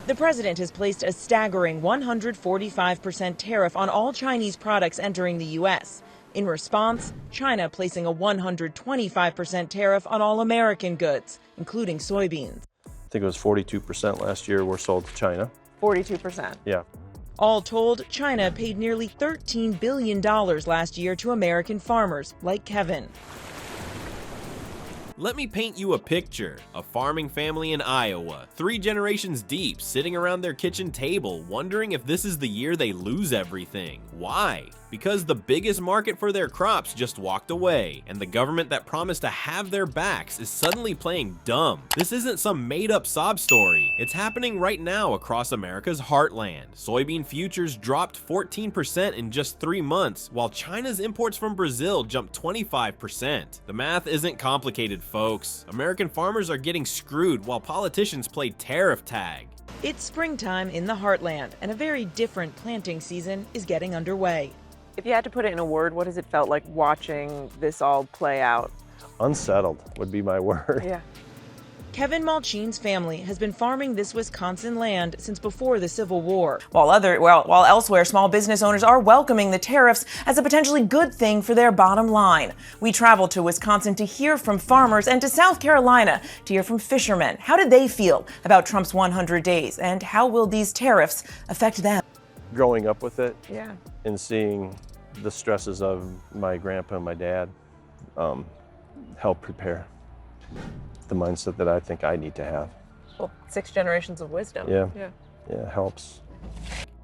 The president has placed a staggering 145% tariff on all Chinese products entering the U.S. In response, China placing a 125% tariff on all American goods, including soybeans. I think it was 42% last year were sold to China. 42%? Yeah. All told, China paid nearly $13 billion last year to American farmers like Kevin. Let me paint you a picture. A farming family in Iowa, 3 generations deep, sitting around their kitchen table, wondering if this is the year they lose everything. Why? Because the biggest market for their crops just walked away, and the government that promised to have their backs is suddenly playing dumb. This isn't some made-up sob story. It's happening right now across America's heartland. Soybean futures dropped 14% in just 3 months, while China's imports from Brazil jumped 25%. The math isn't complicated, folks. American farmers are getting screwed while politicians play tariff tag. It's springtime in the heartland, and a very different planting season is getting underway. If you had to put it in a word, what has it felt like watching this all play out? Unsettled would be my word. Yeah. Kevin Malchin's family has been farming this Wisconsin land since before the Civil War. While elsewhere, small business owners are welcoming the tariffs as a potentially good thing for their bottom line. We traveled to Wisconsin to hear from farmers and to South Carolina to hear from fishermen. How did they feel about Trump's 100 days, and how will these tariffs affect them? Growing up with it, Yeah. and seeing the stresses of my grandpa and my dad help prepare the mindset that I think I need to have. Well, 6 generations of wisdom. Yeah, it helps.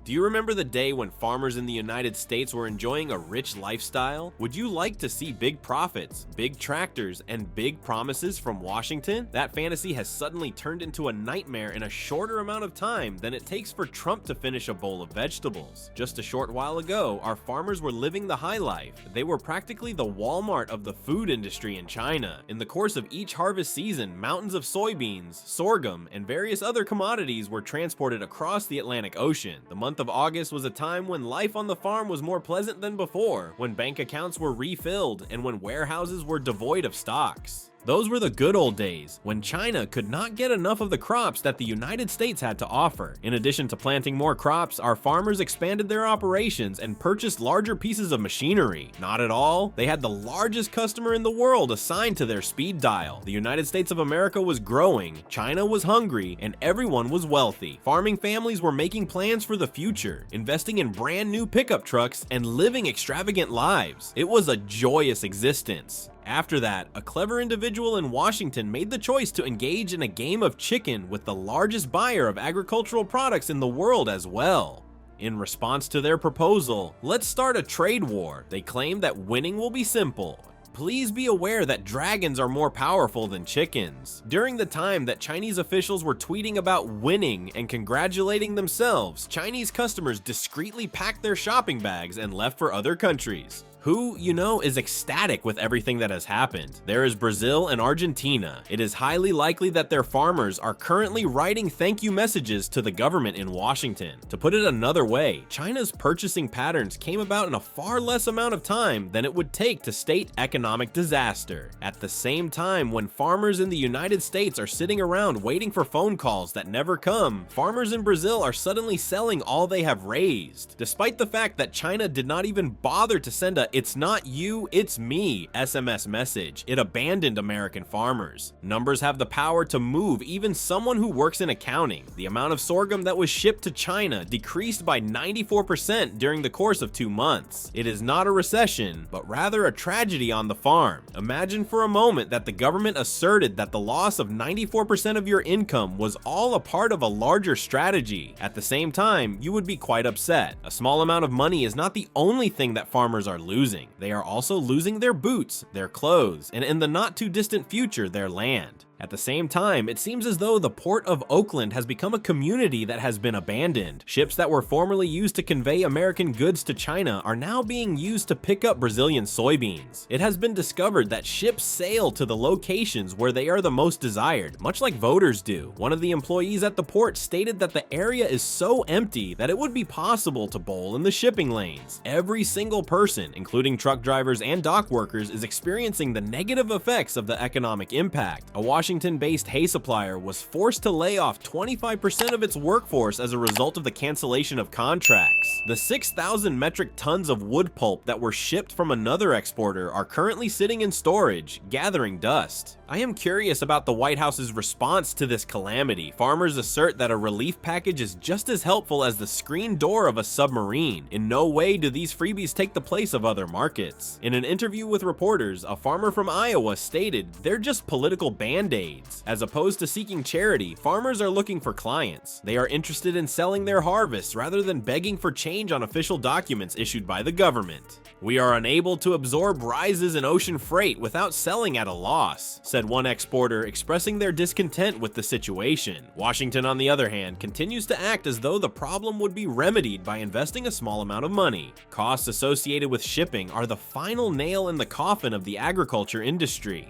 Do you remember the day when farmers in the United States were enjoying a rich lifestyle? Would you like to see big profits, big tractors, and big promises from Washington? That fantasy has suddenly turned into a nightmare in a shorter amount of time than it takes for Trump to finish a bowl of vegetables. Just a short while ago, our farmers were living the high life. They were practically the Walmart of the food industry in China. In the course of each harvest season, mountains of soybeans, sorghum, and various other commodities were transported across the Atlantic Ocean. The month of August was a time when life on the farm was more pleasant than before, when bank accounts were refilled, and when warehouses were devoid of stocks. Those were the good old days, when China could not get enough of the crops that the United States had to offer. In addition to planting more crops, our farmers expanded their operations and purchased larger pieces of machinery. Not at all. They had the largest customer in the world assigned to their speed dial. The United States of America was growing, China was hungry, and everyone was wealthy. Farming families were making plans for the future, investing in brand new pickup trucks, and living extravagant lives. It was a joyous existence. After that, a clever individual in Washington made the choice to engage in a game of chicken with the largest buyer of agricultural products in the world as well. In response to their proposal, let's start a trade war. They claim that winning will be simple. Please be aware that dragons are more powerful than chickens. During the time that Chinese officials were tweeting about winning and congratulating themselves, Chinese customers discreetly packed their shopping bags and left for other countries. Who, you know, is ecstatic with everything that has happened? There is Brazil and Argentina. It is highly likely that their farmers are currently writing thank you messages to the government in Washington. To put it another way, China's purchasing patterns came about in a far less amount of time than it would take to state economic disaster. At the same time, when farmers in the United States are sitting around waiting for phone calls that never come, farmers in Brazil are suddenly selling all they have raised. Despite the fact that China did not even bother to send a "It's not you, it's me" SMS message, it abandoned American farmers. Numbers have the power to move even someone who works in accounting. The amount of sorghum that was shipped to China decreased by 94% during the course of 2 months. It is not a recession, but rather a tragedy on the farm. Imagine for a moment that the government asserted that the loss of 94% of your income was all a part of a larger strategy. At the same time, you would be quite upset. A small amount of money is not the only thing that farmers are losing. They are also losing their boots, their clothes, and in the not too distant future, their land. At the same time, it seems as though the port of Oakland has become a community that has been abandoned. Ships that were formerly used to convey American goods to China are now being used to pick up Brazilian soybeans. It has been discovered that ships sail to the locations where they are the most desired, much like voters do. One of the employees at the port stated that the area is so empty that it would be possible to bowl in the shipping lanes. Every single person, including truck drivers and dock workers, is experiencing the negative effects of the economic impact. A Washington Washington-based hay supplier was forced to lay off 25% of its workforce as a result of the cancellation of contracts. The 6,000 metric tons of wood pulp that were shipped from another exporter are currently sitting in storage, gathering dust. I am curious about the White House's response to this calamity. Farmers assert that a relief package is just as helpful as the screen door of a submarine. In no way do these freebies take the place of other markets. In an interview with reporters, a farmer from Iowa stated they're just political band-aids. As opposed to seeking charity, farmers are looking for clients. They are interested in selling their harvests rather than begging for change on official documents issued by the government. We are unable to absorb rises in ocean freight without selling at a loss, said one exporter, expressing their discontent with the situation. Washington, on the other hand, continues to act as though the problem would be remedied by investing a small amount of money. Costs associated with shipping are the final nail in the coffin of the agriculture industry.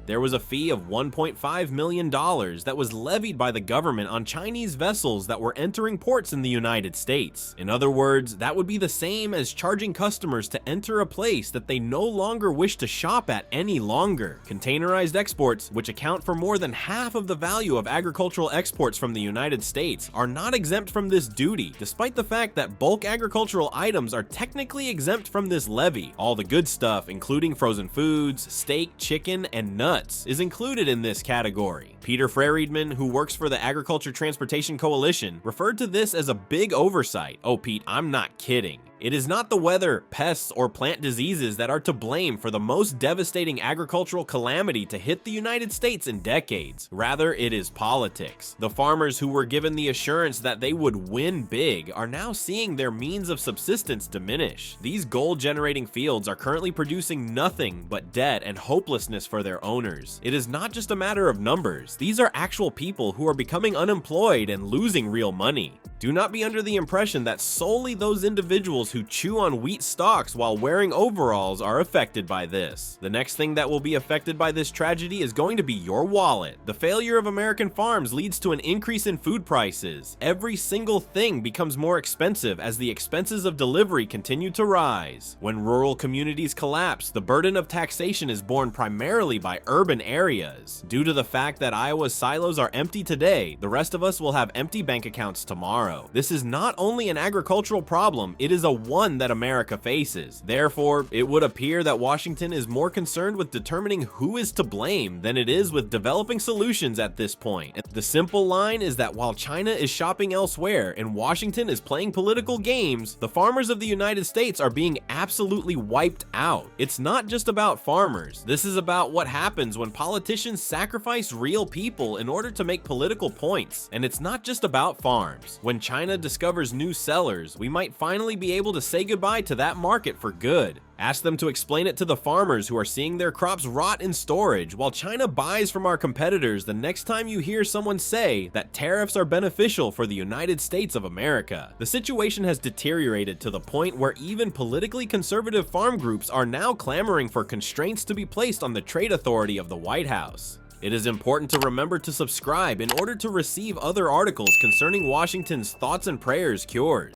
There was a fee of $1.5 million that was levied by the government on Chinese vessels that were entering ports in the United States. In other words, that would be the same as charging customers to enter a place that they no longer wish to shop at any longer. Containerized exports, which account for more than half of the value of agricultural exports from the United States, are not exempt from this duty, despite the fact that bulk agricultural items are technically exempt from this levy. All the good stuff, including frozen foods, steak, chicken, and nuts, is included in this category. Peter Freriedman, who works for the Agriculture Transportation Coalition, referred to this as a big oversight. Oh, Pete, I'm not kidding. It is not the weather, pests, or plant diseases that are to blame for the most devastating agricultural calamity to hit the United States in decades. Rather, it is politics. The farmers who were given the assurance that they would win big are now seeing their means of subsistence diminish. These gold-generating fields are currently producing nothing but debt and hopelessness for their owners. It is not just a matter of numbers. These are actual people who are becoming unemployed and losing real money. Do not be under the impression that solely those individuals who chew on wheat stalks while wearing overalls are affected by this. The next thing that will be affected by this tragedy is going to be your wallet. The failure of American farms leads to an increase in food prices. Every single thing becomes more expensive as the expenses of delivery continue to rise. When rural communities collapse, the burden of taxation is borne primarily by urban areas. Due to the fact that Iowa's silos are empty today, the rest of us will have empty bank accounts tomorrow. This is not only an agricultural problem, it is a one that America faces. Therefore, it would appear that Washington is more concerned with determining who is to blame than it is with developing solutions at this point. The simple line is that while China is shopping elsewhere and Washington is playing political games, the farmers of the United States are being absolutely wiped out. It's not just about farmers. This is about what happens when politicians sacrifice real people in order to make political points. And it's not just about farms. When China discovers new sellers, we might finally be able to say goodbye to that market for good. Ask them to explain it to the farmers who are seeing their crops rot in storage while China buys from our competitors the next time you hear someone say that tariffs are beneficial for the United States of America. The situation has deteriorated to the point where even politically conservative farm groups are now clamoring for constraints to be placed on the trade authority of the White House. It is important to remember to subscribe in order to receive other articles concerning Washington's thoughts and prayers cured.